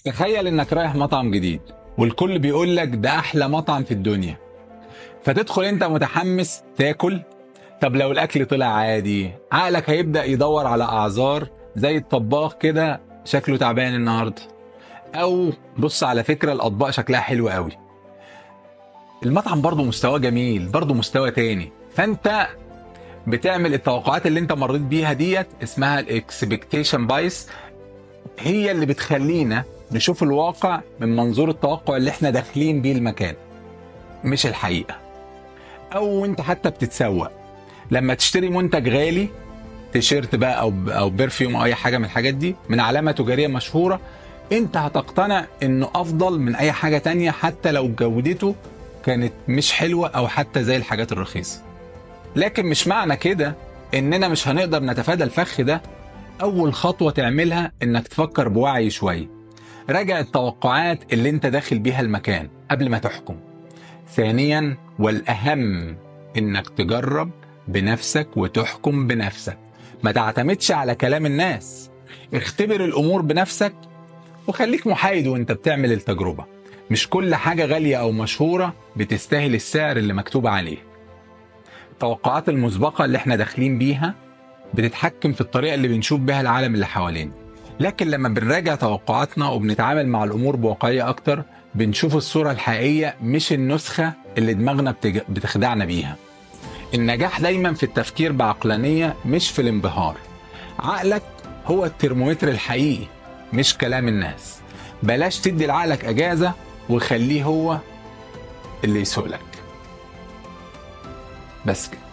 تخيل انك رايح مطعم جديد والكل بيقول لك ده احلى مطعم في الدنيا، فتدخل انت متحمس تاكل. طب لو الاكل طلع عادي، عقلك هيبدأ يدور على اعذار زي الطباخ كده شكله تعبان النهارده، او بص على فكرة الاطباق شكلها حلو قوي. المطعم برضه مستواه جميل، برضه مستوى تاني، فانت بتعمل التوقعات اللي انت مريت بيها ديت، اسمها الاكسبكتيشن بايس. هي اللي بتخلينا نشوف الواقع من منظور التوقع اللي احنا داخلين بيه المكان، مش الحقيقة. او انت حتى بتتسوق لما تشتري منتج غالي، تيشيرت بقى او برفيوم او اي حاجة من الحاجات دي من علامة تجارية مشهورة، انت هتقتنع انه افضل من اي حاجة تانية حتى لو جودته كانت مش حلوة او حتى زي الحاجات الرخيصة. لكن مش معنى كده اننا مش هنقدر نتفادى الفخ ده. اول خطوة تعملها انك تفكر بوعي شوية، راجع التوقعات اللي انت داخل بيها المكان قبل ما تحكم. ثانيا والاهم، انك تجرب بنفسك وتحكم بنفسك، ما تعتمدش على كلام الناس. اختبر الامور بنفسك وخليك محايد وانت بتعمل التجربة. مش كل حاجة غالية او مشهورة بتستاهل السعر اللي مكتوب عليه. التوقعات المسبقة اللي احنا داخلين بيها بتتحكم في الطريقة اللي بنشوف بيها العالم اللي حوالينا. لكن لما بنراجع توقعاتنا وبنتعامل مع الأمور بواقعية أكتر، بنشوف الصورة الحقيقية مش النسخة اللي دماغنا بتخدعنا بيها. النجاح دايما في التفكير بعقلانية مش في الانبهار. عقلك هو الترمومتر الحقيقي، مش كلام الناس. بلاش تدي لعقلك أجازة وخليه هو اللي يسوق لك. بس كده.